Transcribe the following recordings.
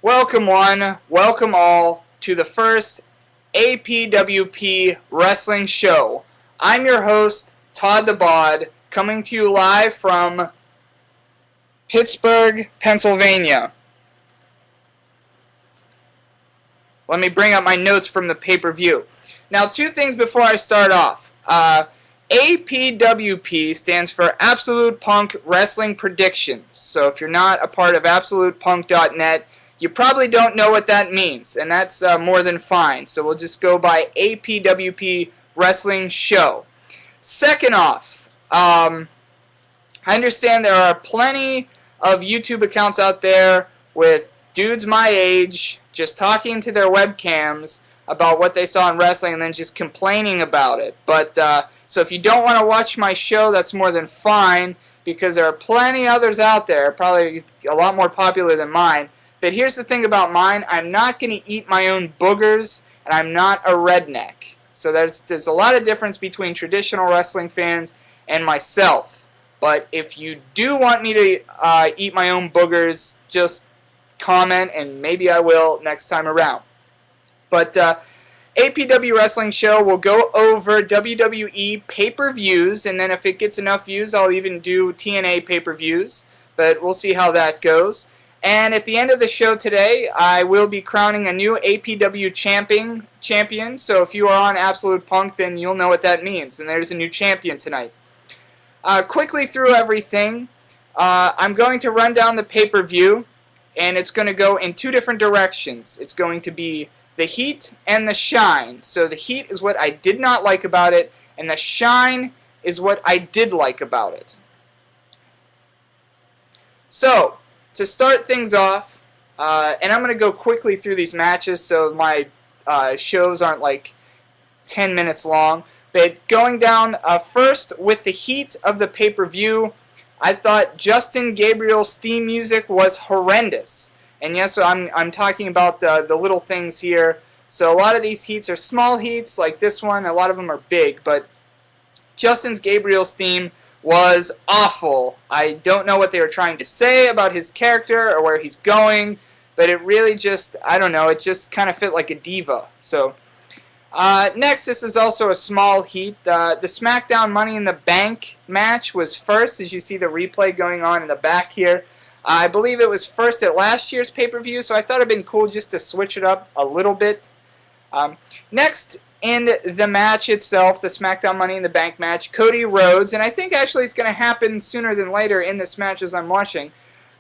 Welcome one, welcome all to the first APWP wrestling show. I'm your host, Todd the Bod, coming to you live from Pittsburgh, Pennsylvania. Let me bring up my notes from the pay-per-view. Now, two things before I start off. APWP stands for Absolute Punk Wrestling Predictions. So if you're not a part of AbsolutePunk.net, you probably don't know what that means, and that's more than fine. So we'll just go by APWP Wrestling Show. Second off, I understand there are plenty of YouTube accounts out there with dudes my age just talking to their webcams about what they saw in wrestling and then just complaining about it. But so if you don't want to watch my show, that's more than fine, because there are plenty others out there, probably a lot more popular than mine. But here's the thing about mine: I'm not going to eat my own boogers, and I'm not a redneck. So there's a lot of difference between traditional wrestling fans and myself. But if you do want me to eat my own boogers, just comment, and maybe I will next time around. But APW Wrestling Show will go over WWE pay-per-views, and then if it gets enough views, I'll even do TNA pay-per-views. But we'll see how that goes. And at the end of the show today, I will be crowning a new APW champion. So if you are on Absolute Punk, then you'll know what that means. And there's a new champion tonight. Quickly through everything, I'm going to run down the pay-per-view, and it's going to go in two different directions. It's going to be the heat and the shine. So the heat is what I did not like about it, and the shine is what I did like about it. So, to start things off, and I'm going to go quickly through these matches so my shows aren't like 10 minutes long. But going down first with the heat of the pay-per-view, I thought Justin Gabriel's theme music was horrendous. And yes, I'm talking about the little things here. So a lot of these heats are small heats, like this one. A lot of them are big, but Justin Gabriel's theme was awful. I don't know what they were trying to say about his character or where he's going, but it really just, I don't know, it just kind of fit like a diva. So next, this is also a small heat. The SmackDown Money in the Bank match was first, as you see the replay going on in the back here. I believe it was first at last year's pay-per-view, so I thought it would have been cool just to switch it up a little bit. Next in the match itself, the SmackDown Money in the Bank match, Cody Rhodes, and I think actually it's going to happen sooner than later in this match as I'm watching.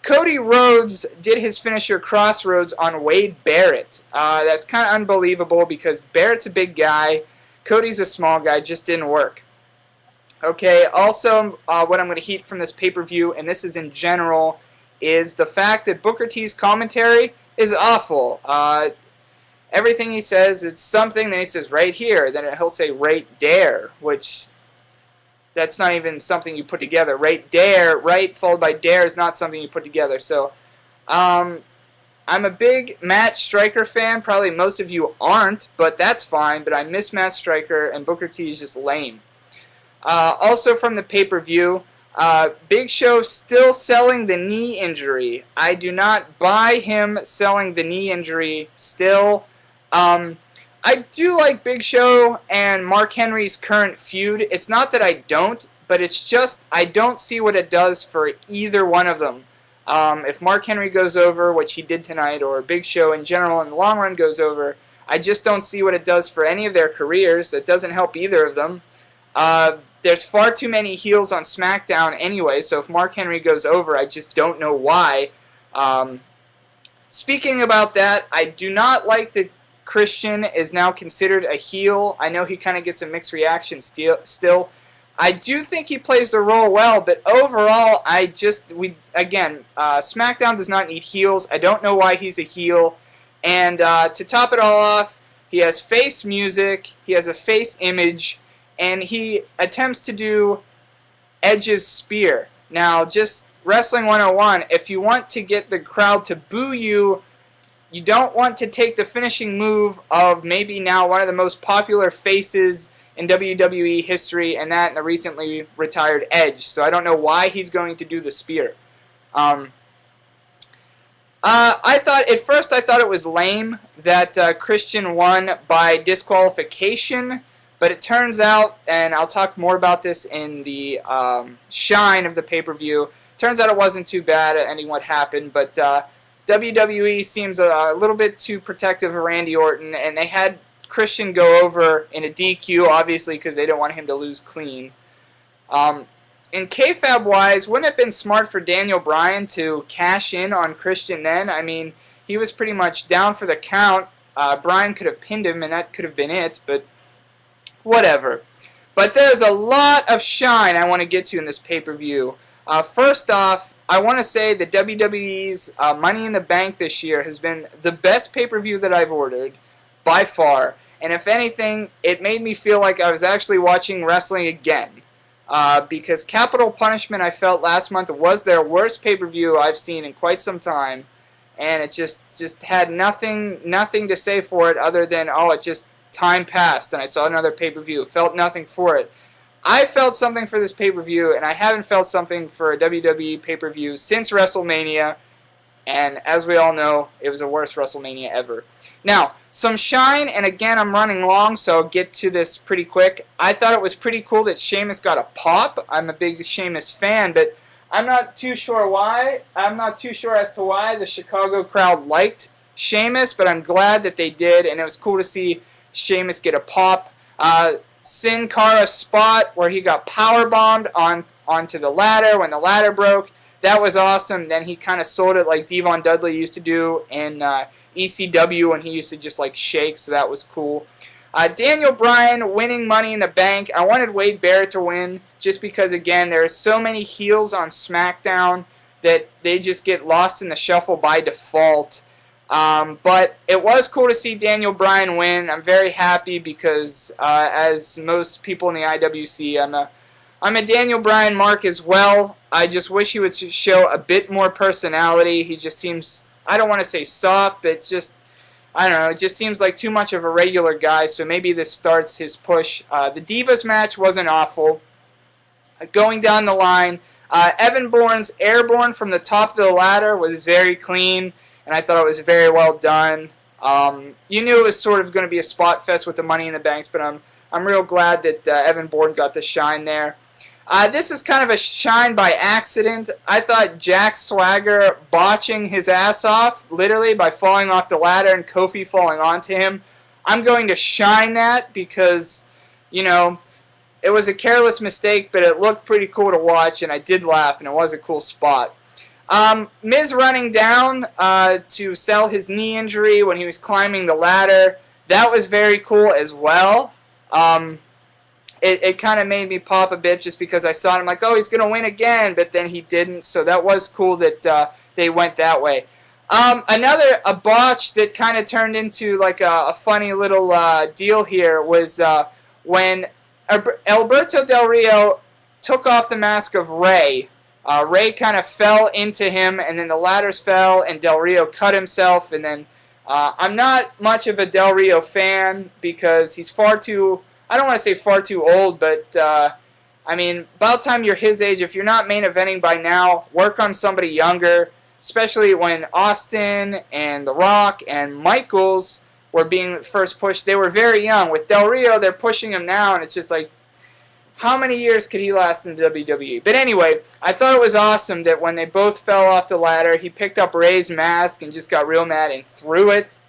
Cody Rhodes did his finisher Crossroads on Wade Barrett. That's kind of unbelievable because Barrett's a big guy, Cody's a small guy, just didn't work. Okay, also what I'm going to heat from this pay-per-view, and this is in general, is the fact that Booker T's commentary is awful. Everything he says, it's something, then he says right here, then he'll say right there, which that's not even something you put together. Right there, right followed by dare is not something you put together. So I'm a big Matt Striker fan. Probably most of you aren't, but that's fine. But I miss Matt Striker, and Booker T is just lame. Also from the pay-per-view, Big Show still selling the knee injury. I do not buy him selling the knee injury still. I do like Big Show and Mark Henry's current feud. It's not that I don't, but it's just I don't see what it does for either one of them. If Mark Henry goes over, which he did tonight, or Big Show in general in the long run goes over, I just don't see what it does for any of their careers. It doesn't help either of them. There's far too many heels on SmackDown anyway, so if Mark Henry goes over, I just don't know why. Speaking about that, I do not like that Christian is now considered a heel. I know he kind of gets a mixed reaction still. I do think he plays the role well, but overall, SmackDown does not need heels. I don't know why he's a heel. And to top it all off, he has face music, he has a face image, and he attempts to do Edge's spear. Now, just Wrestling 101, if you want to get the crowd to boo you, you don't want to take the finishing move of maybe now one of the most popular faces in WWE history, and the recently retired Edge. So I don't know why he's going to do the spear. At first I thought it was lame that Christian won by disqualification, but it turns out, and I'll talk more about this in the shine of the pay-per-view, turns out it wasn't too bad and what happened, but WWE seems a little bit too protective of Randy Orton, and they had Christian go over in a DQ, obviously, because they didn't want him to lose clean. In kayfabe-wise, wouldn't it have been smart for Daniel Bryan to cash in on Christian then? I mean, he was pretty much down for the count. Bryan could have pinned him, and that could have been it, but whatever. But there's a lot of shine I want to get to in this pay-per-view. First off, I want to say that WWE's Money in the Bank this year has been the best pay-per-view that I've ordered, by far. And if anything, it made me feel like I was actually watching wrestling again. Because Capital Punishment, I felt last month, was their worst pay-per-view I've seen in quite some time, and it just had nothing to say for it other than, oh, it just time passed and I saw another pay-per-view. Felt nothing for it. I felt something for this pay-per-view, and I haven't felt something for a WWE pay-per-view since WrestleMania, and as we all know, it was the worst WrestleMania ever. Now, some shine, and again, I'm running long, so I'll get to this pretty quick. I thought it was pretty cool that Sheamus got a pop. I'm a big Sheamus fan, but I'm not too sure why. I'm not too sure as to why the Chicago crowd liked Sheamus, but I'm glad that they did, and it was cool to see Sheamus get a pop. Sin Cara's spot where he got powerbombed onto the ladder when the ladder broke. That was awesome. Then he kind of sold it like Devon Dudley used to do in ECW when he used to just like shake, so that was cool. Daniel Bryan winning Money in the Bank. I wanted Wade Barrett to win just because, again, there are so many heels on SmackDown that they just get lost in the shuffle by default. But it was cool to see Daniel Bryan win. I'm very happy because, as most people in the IWC, I'm a Daniel Bryan mark as well. I just wish he would show a bit more personality. He just seems, I don't want to say soft, but it's just, I don't know, it just seems like too much of a regular guy, so maybe this starts his push. The Divas match wasn't awful. Going down the line, Evan Bourne's airborne from the top of the ladder was very clean, and I thought it was very well done. You knew it was sort of going to be a spot fest with the Money in the Banks, but I'm real glad that Evan Bourne got the shine there. This is kind of a shine by accident. I thought Jack Swagger botching his ass off, literally by falling off the ladder and Kofi falling onto him. I'm going to shine that because, you know, it was a careless mistake, but it looked pretty cool to watch, and I did laugh, and it was a cool spot. Miz running down to sell his knee injury when he was climbing the ladder. That was very cool as well. It kind of made me pop a bit just because I saw it. I'm like, oh, he's going to win again, but then he didn't. So that was cool that they went that way. A botch that kind of turned into like a funny little deal here was when Alberto Del Rio took off the mask of Rey. Rey kind of fell into him, and then the ladders fell, and Del Rio cut himself. And then I'm not much of a Del Rio fan because he's far too, I don't want to say far too old, but I mean, about time you're his age. If you're not main eventing by now, work on somebody younger, especially when Austin and The Rock and Michaels were being first pushed. They were very young. With Del Rio, they're pushing him now, and it's just like, how many years could he last in WWE? But anyway, I thought it was awesome that when they both fell off the ladder, he picked up Rey's mask and just got real mad and threw it.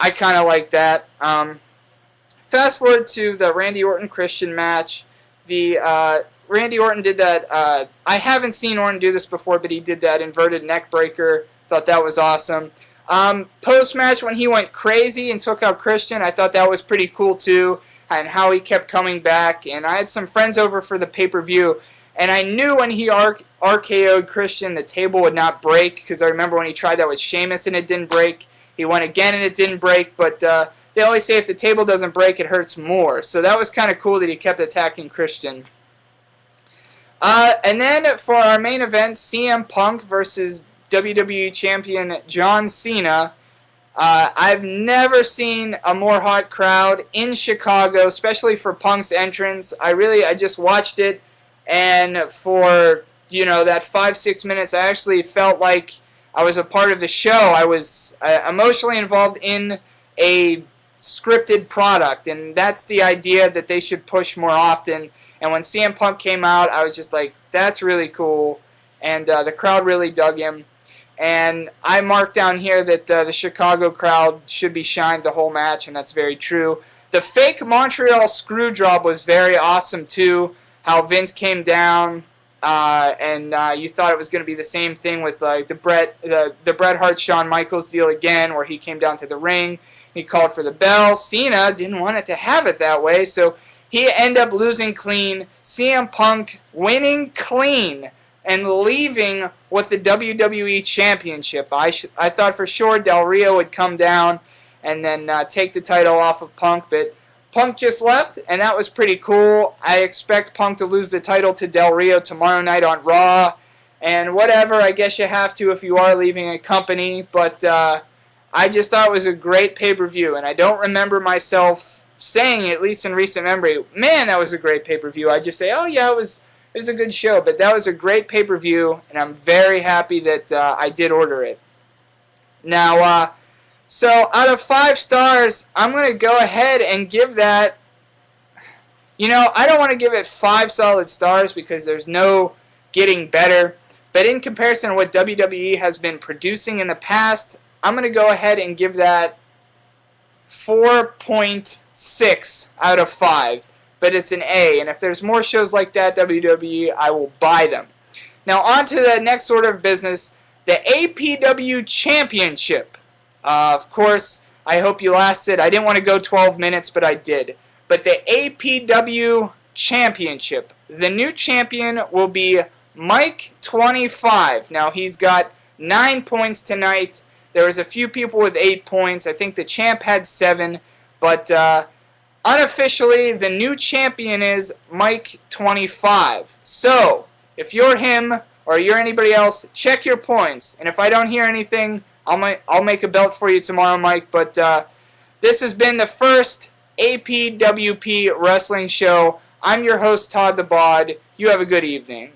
I kind of like that. Fast forward to the Randy Orton-Christian match. Randy Orton did that. I haven't seen Orton do this before, but he did that inverted neck breaker. Thought that was awesome. Post-match, when he went crazy and took out Christian, I thought that was pretty cool too, and how he kept coming back. And I had some friends over for the pay-per-view, and I knew when he RKO'd Christian, the table would not break, because I remember when he tried that with Sheamus and it didn't break. He went again and it didn't break, but they always say if the table doesn't break, it hurts more. So that was kind of cool that he kept attacking Christian. And then for our main event, CM Punk versus WWE Champion John Cena. I've never seen a more hot crowd in Chicago, especially for Punk's entrance. I just watched it, and for, you know, that 5-6 minutes, I actually felt like I was a part of the show. I was emotionally involved in a scripted product, and that's the idea that they should push more often. And when CM Punk came out, I was just like, that's really cool, and the crowd really dug him. And I marked down here that the Chicago crowd should be shined the whole match, and that's very true. The fake Montreal screw job was very awesome too. How Vince came down, and you thought it was going to be the same thing with like the Bret Hart Shawn Michaels deal again, where he came down to the ring, he called for the bell. Cena didn't want it to have it that way, so he ended up losing clean. CM Punk winning clean and leaving with the WWE Championship. I thought for sure Del Rio would come down and then take the title off of Punk, but Punk just left, and that was pretty cool. I expect Punk to lose the title to Del Rio tomorrow night on Raw, and whatever, I guess you have to if you are leaving a company, but I just thought it was a great pay-per-view, and I don't remember myself saying, at least in recent memory, man, that was a great pay-per-view. I just say, oh yeah, it was a good show, but that was a great pay-per-view, and I'm very happy that I did order it. Now, so out of 5 stars, I'm going to go ahead and give that, I don't want to give it 5 solid stars because there's no getting better, but in comparison to what WWE has been producing in the past, I'm going to go ahead and give that 4.6 out of 5. But it's an A, and if there's more shows like that, WWE, I will buy them. Now on to the next order of business, the APW Championship. Of course, I hope you lasted. I didn't want to go 12 minutes, but I did. But the APW Championship, the new champion will be Mike 25. Now he's got 9 points tonight. There was a few people with 8 points. I think the champ had 7, but unofficially, the new champion is Mike 25. So, if you're him or you're anybody else, check your points. And if I don't hear anything, I'll make a belt for you tomorrow, Mike. But this has been the first APWP wrestling show. I'm your host, Todd the Bod. You have a good evening.